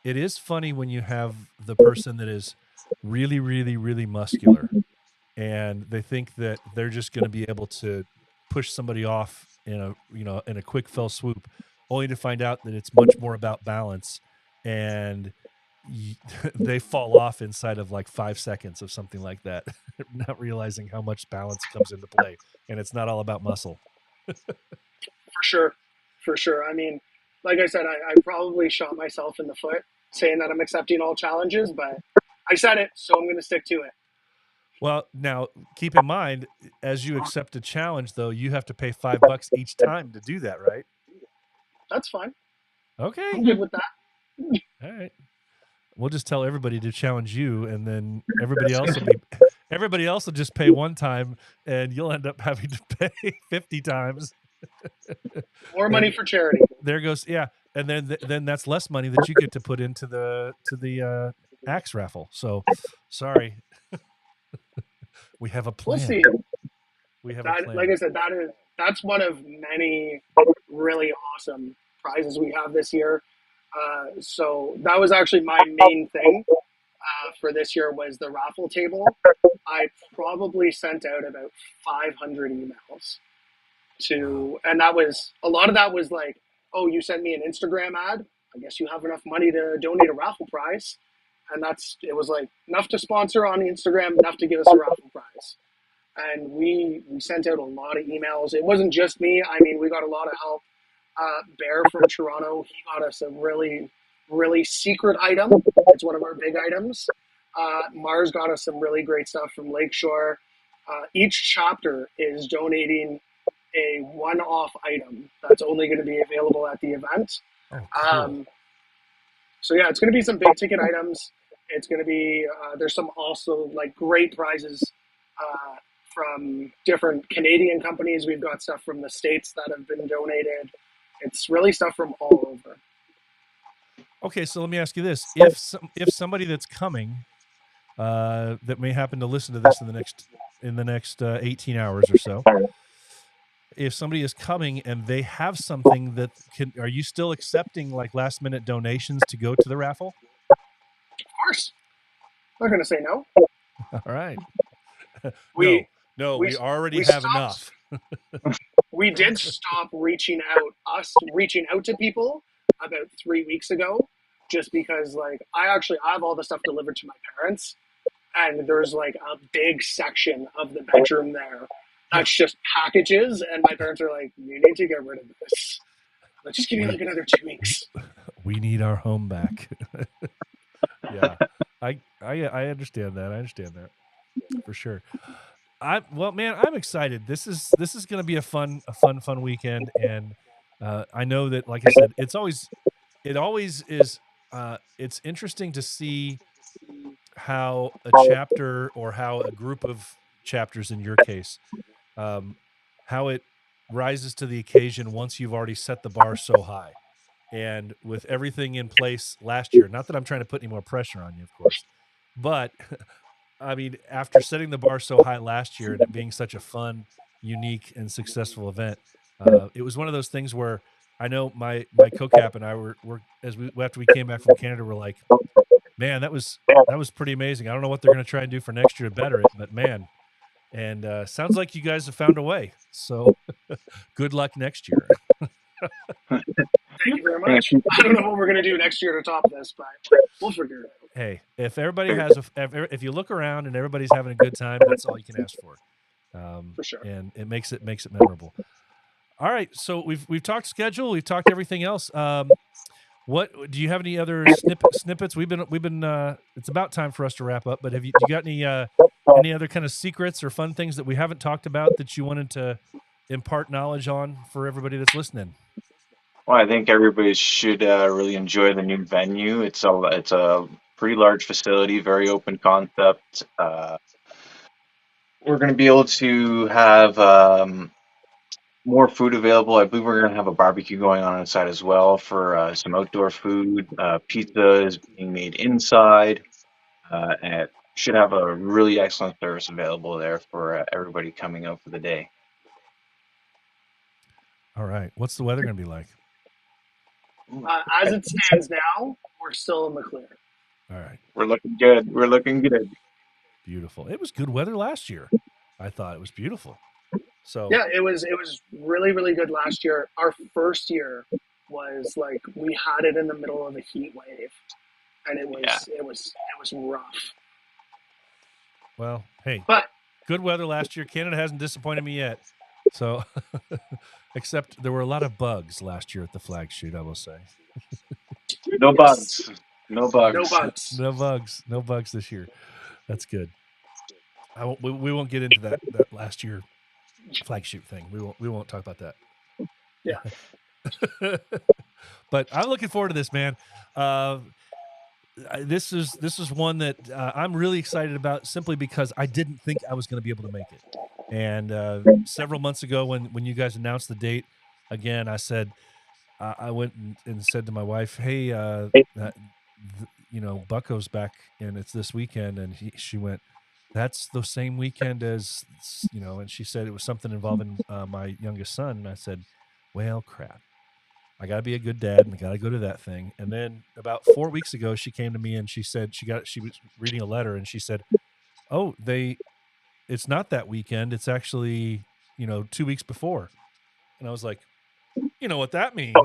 it is funny when you have the person that is really, really, really muscular and they think that they're just going to be able to push somebody off in a quick fell swoop, only to find out that it's much more about balance, and they fall off inside of like 5 seconds of something like that, not realizing how much balance comes into play, and it's not all about muscle. For sure. I mean, like I said, I probably shot myself in the foot saying that I'm accepting all challenges, but I said it, so I'm going to stick to it. Well, now keep in mind, as you accept a challenge, though, you have to pay $5 each time to do that, right? That's fine. Okay. I'm good with that. All right. We'll just tell everybody to challenge you, and then everybody else will just pay one time, and you'll end up having to pay 50 times. More money for charity. There goes, yeah, and then that's less money that you get to put into the axe raffle. So, sorry, we have a plan. We'll see. We have that, a plan. like I said, that's one of many really awesome prizes we have this year. So that was actually my main thing for this year was the raffle table. I probably sent out about 500 emails and that was a lot of that was like, oh, you sent me an Instagram ad. I guess you have enough money to donate a raffle prize, and it was like enough to sponsor on Instagram, enough to give us a raffle prize. And we sent out a lot of emails. It wasn't just me. I mean, we got a lot of help. Bear from Toronto, he got us a really, really secret item. It's one of our big items. Mars got us some really great stuff from Lakeshore. Each chapter is donating a one-off item that's only going to be available at the event. Oh, cool. So yeah, it's going to be some big ticket items. It's going to be there's some also like great prizes from different Canadian companies. We've got stuff from the States that have been donated. It's really stuff from all over. Okay, so let me ask you this: if somebody that's coming that may happen to listen to this in the next 18 hours or so, if somebody is coming and they have something that are you still accepting like last minute donations to go to the raffle? Of course, I'm not going to say no. All right. We already have enough. We did stop reaching out to people about 3 weeks ago, just because like I have all the stuff delivered to my parents, and there's like a big section of the bedroom there that's just packages, and my parents are like, you need to get rid of this. Let's just give me like another 2 weeks. We need our home back. Yeah, I understand that. I understand that for sure. I'm excited. This is going to be a fun weekend, and I know that, like I said, it always is. It's interesting to see how a chapter or how a group of chapters, in your case, how it rises to the occasion once you've already set the bar so high, and with everything in place last year. Not that I'm trying to put any more pressure on you, of course, but. I mean, after setting the bar so high last year and it being such a fun, unique, and successful event, it was one of those things where I know my co-cap and I were after we came back from Canada, we're like, man, that was pretty amazing. I don't know what they're going to try and do for next year to better it, but man, and sounds like you guys have found a way. So good luck next year. Thank you very much. I don't know what we're going to do next year to top this, but we'll figure it out. Hey, if everybody if you look around and everybody's having a good time, that's all you can ask for. For sure. And it makes it memorable. All right, so we've talked schedule, we've talked everything else. What do you have any other snippets? We've been it's about time for us to wrap up. But do you got any other kind of secrets or fun things that we haven't talked about that you wanted to impart knowledge on for everybody that's listening? Well, I think everybody should really enjoy the new venue. It's a pretty large facility, very open concept. We're going to be able to have more food available. I believe we're going to have a barbecue going on inside as well for some outdoor food. Pizza is being made inside, and should have a really excellent service available there for everybody coming out for the day. All right. What's the weather going to be like? As it stands now, we're still in the clear. All right. We're looking good. We're looking good. Beautiful. It was good weather last year. I thought it was beautiful. So yeah, it was really, really good last year. Our first year was like we had it in the middle of a heat wave, and it was rough. Well, hey, But good weather last year. Canada hasn't disappointed me yet. So, except there were a lot of bugs last year at the flag shoot, I will say. No bugs. No bugs. no bugs. No bugs. No bugs this year. That's good. We won't get into that last year flag shoot thing. We won't talk about that. Yeah. But I'm looking forward to this, man. This is one that I'm really excited about simply because I didn't think I was going to be able to make it. And several months ago when you guys announced the date, again, I said, I went and said to my wife, hey, Bucko's back and it's this weekend. And she went, that's the same weekend as, and she said it was something involving my youngest son. And I said, well, crap. I got to be a good dad and I got to go to that thing. And then about 4 weeks ago, she came to me and she said she was reading a letter and she said, oh, it's not that weekend. It's actually, 2 weeks before. And I was like, you know what that means?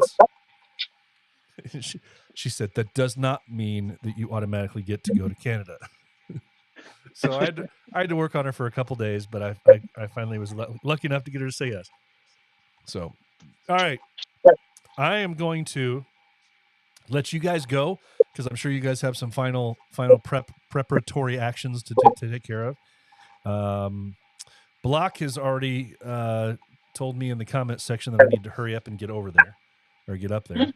She said, that does not mean that you automatically get to go to Canada. So I had to work on her for a couple days, but I finally was lucky enough to get her to say yes. So, all right. I am going to let you guys go because I'm sure you guys have some final preparatory actions to take care of. Block has already told me in the comment section that I need to hurry up and get over there or get up there.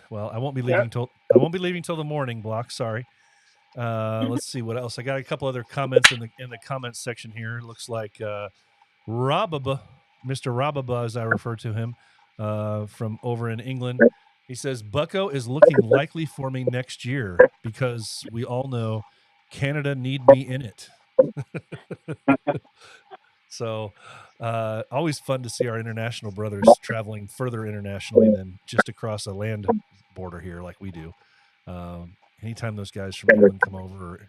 Well, I won't be leaving till the morning. Block, sorry. Let's see what else. I got a couple other comments in the comments section here. It looks like Rababa, Mr. Rababa, as I refer to him, from over in England. He says, Bucko is looking likely for me next year because we all know Canada need me in it. So always fun to see our international brothers traveling further internationally than just across a land border here like we do. Anytime those guys from England come over,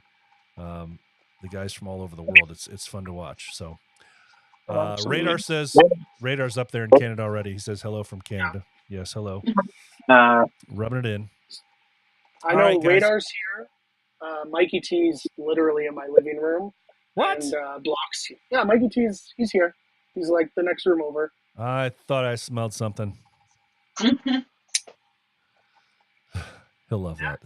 the guys from all over the world, it's fun to watch. So Radar says Radar's up there in Canada already. He says hello from Canada. Yes, hello. Rubbing it in. I know right, Radar's here. Mikey T's literally in my living room. What? And Blocks. Yeah, Mikey T's he's here. He's like the next room over. I thought I smelled something. He'll love that.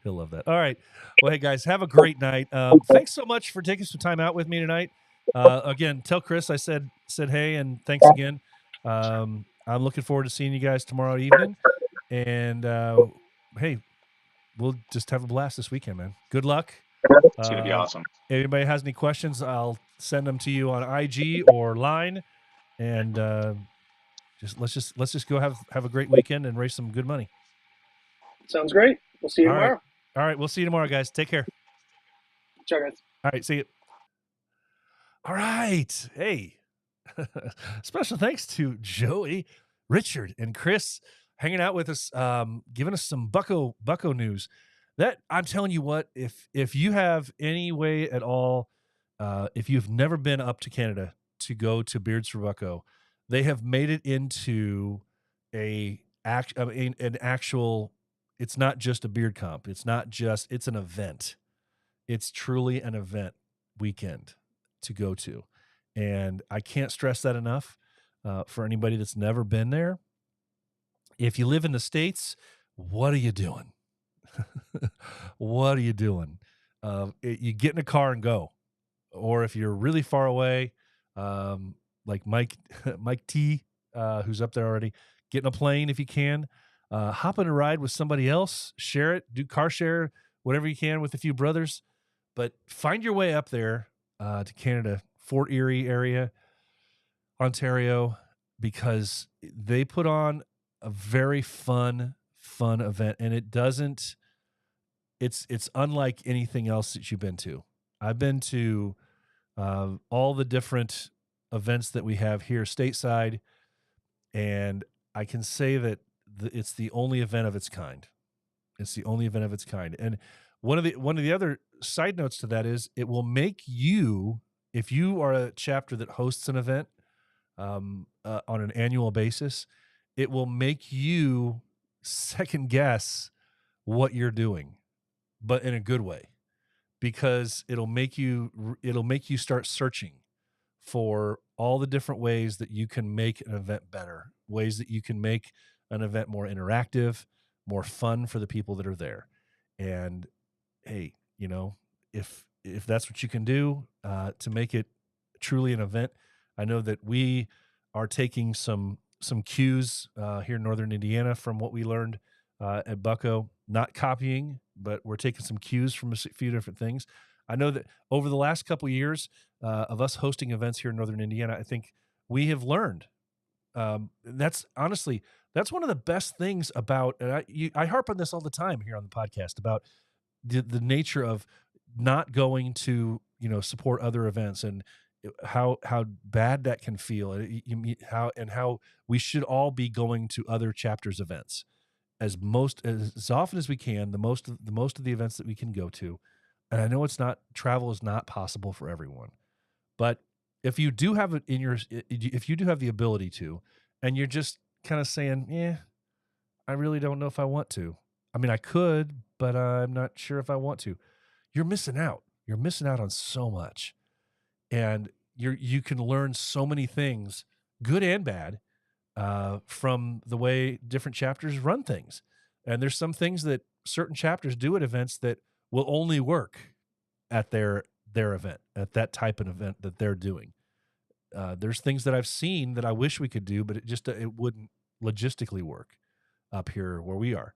He'll love that. All right. Well, hey guys, have a great night. Thanks so much for taking some time out with me tonight. Again, tell Chris I said hey and thanks again. I'm looking forward to seeing you guys tomorrow evening. And hey, we'll just have a blast this weekend, man. Good luck. It's gonna be awesome. If anybody has any questions, I'll send them to you on IG or line. And let's just go have a great weekend and raise some good money. Sounds great. We'll see you tomorrow. All right. We'll see you tomorrow, guys. Take care. Ciao, guys. All right. See you. All right. Hey, special thanks to Joey, Richard, and Chris hanging out with us, giving us some Bucko news. That I'm telling you what, if you have any way at all, if you've never been up to Canada to go to Beards for Bucko, they have made it into an actual. It's not just a beard comp. It's an event. It's truly an event weekend to go to. And I can't stress that enough for anybody that's never been there. If you live in the States, what are you doing? What are you doing? You get in a car and go. Or if you're really far away, like Mike T, who's up there already, get in a plane if you can. hop on a ride with somebody else, share it, do car share, whatever you can with a few brothers. But find your way up there to Canada, Fort Erie area, Ontario, because they put on a very fun event, and it's unlike anything else that you've been to. I've been to all the different events that we have here stateside, and I can say that it's the only event of its kind. It's the only event of its kind. And one of the other side notes to that is it will make you, if you are a chapter that hosts an event on an annual basis, it will make you second guess what you're doing, but in a good way, because it'll make you start searching for all the different ways that you can make an event better, ways that you can make an event more interactive, more fun for the people that are there. And hey, if that's what you can do to make it truly an event, I know that we are taking some cues here in Northern Indiana from what we learned at Bucko, not copying, but we're taking some cues from a few different things. I know that over the last couple of years of us hosting events here in Northern Indiana, I think we have learned. That's one of the best things about, and I harp on this all the time here on the podcast about the nature of not going to support other events, and how bad that can feel, how we should all be going to other chapters' events as often as we can, the most of the events that we can go to. And I know travel is not possible for everyone, but if you do have it if you do have the ability to, and you're just kind of saying, I really don't know if I want to. I mean, I could, but I'm not sure if I want to. You're missing out. You're missing out on so much. And you can learn so many things, good and bad, from the way different chapters run things. And there's some things that certain chapters do at events that will only work at their event, at that type of event that they're doing. There's things that I've seen that I wish we could do, but it wouldn't logistically work up here where we are.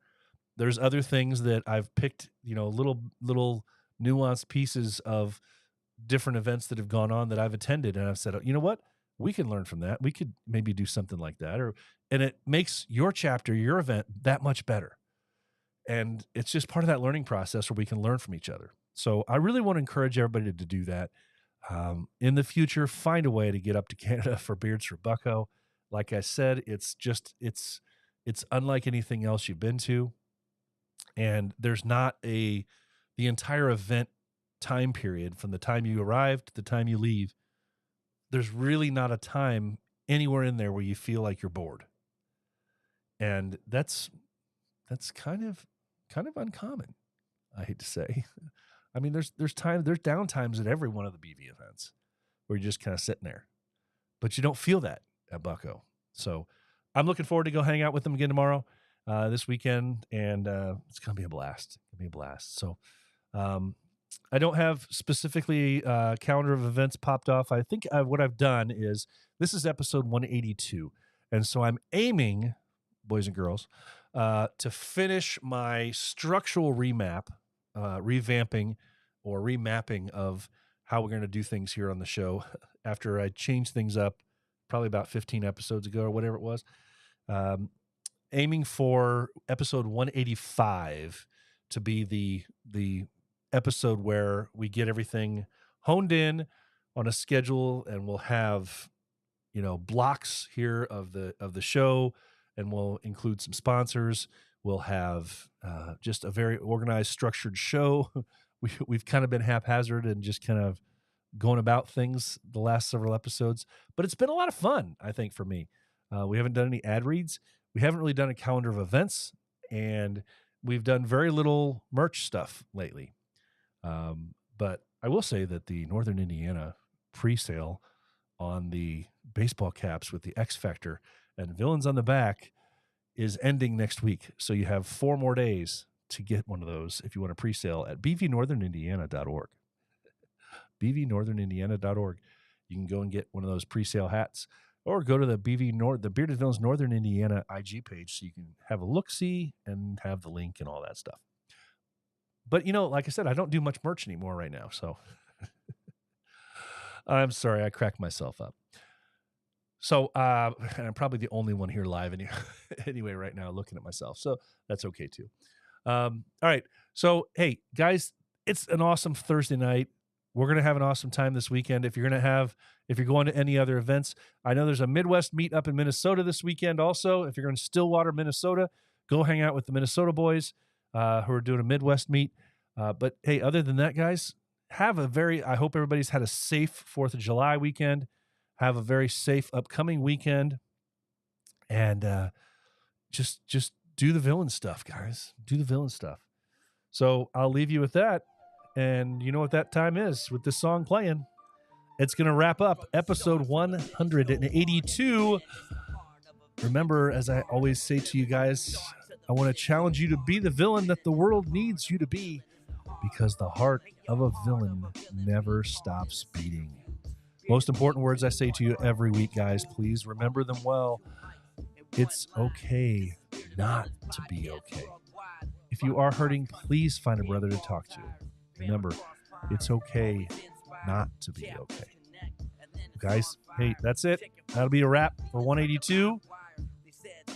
There's other things that I've picked, little nuanced pieces of different events that have gone on that I've attended, and I've said, you know what, we can learn from that. We could maybe do something like that, and it makes your chapter, your event, that much better. And it's just part of that learning process where we can learn from each other. So I really want to encourage everybody to do that. In the future, find a way to get up to Canada for Beards for Bucko. Like I said, it's unlike anything else you've been to. And there's not the entire event time period from the time you arrive to the time you leave. There's really not a time anywhere in there where you feel like you're bored. And that's kind of uncommon, I hate to say. I mean, there's down times at every one of the BV events where you're just kind of sitting there, but you don't feel that at Bucko. So I'm looking forward to go hang out with them again tomorrow, this weekend, and it's going to be a blast. So I don't have specifically a calendar of events popped off. I think what I've done is, this is episode 182. And so I'm aiming, boys and girls, to finish my structural revamping or remapping of how we're going to do things here on the show after I changed things up probably about 15 episodes ago or whatever it was. Aiming for episode 185 to be the episode where we get everything honed in on a schedule, and we'll have blocks here of the show, and we'll include some sponsors. We'll have just a very organized, structured show. We've kind of been haphazard and just kind of going about things the last several episodes, but it's been a lot of fun, I think, for me. We haven't done any ad reads. We haven't really done a calendar of events, and we've done very little merch stuff lately. But I will say that the Northern Indiana pre-sale on the baseball caps with the X Factor and villains on the back is ending next week. So you have 4 more days to get one of those if you want to pre-sale at bvnorthernindiana.org. bvnorthernindiana.org. You can go and get one of those pre-sale hats. or go to the the Bearded Villains Northern Indiana IG page so you can have a look-see and have the link and all that stuff. But, like I said, I don't do much merch anymore right now, so I'm sorry, I cracked myself up. So, and I'm probably the only one here live anyway right now looking at myself, so that's okay too. All right, so, hey, guys, it's an awesome Thursday night. We're going to have an awesome time this weekend. If you're going to any other events, I know there's a Midwest meet up in Minnesota this weekend also. If you're going to Stillwater, Minnesota, go hang out with the Minnesota boys who are doing a Midwest meet. But hey, other than that, guys, I hope everybody's had a safe 4th of July weekend. Have a very safe upcoming weekend. And just do the villain stuff, guys. Do the villain stuff. So I'll leave you with that. And you know what that time is with this song playing. It's going to wrap up episode 182. Remember, as I always say to you guys, I want to challenge you to be the villain that the world needs you to be, because the heart of a villain never stops beating. Most important words I say to you every week, guys. Please remember them well. It's okay not to be okay. If you are hurting, please find a brother to talk to. Remember, it's okay not to be okay. Guys, hey, that's it. That'll be a wrap for 182.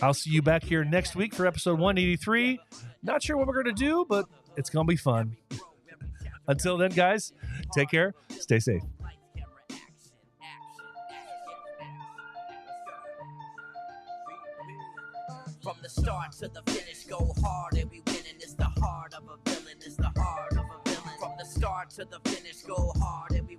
I'll see you back here next week for episode 183. Not sure what we're going to do, but it's going to be fun. Until then, guys, take care. Stay safe. From the start to the finish, go hard and we winning. It's the heart of a villain. It's the heart of a villain. From the start to the finish, go hard and we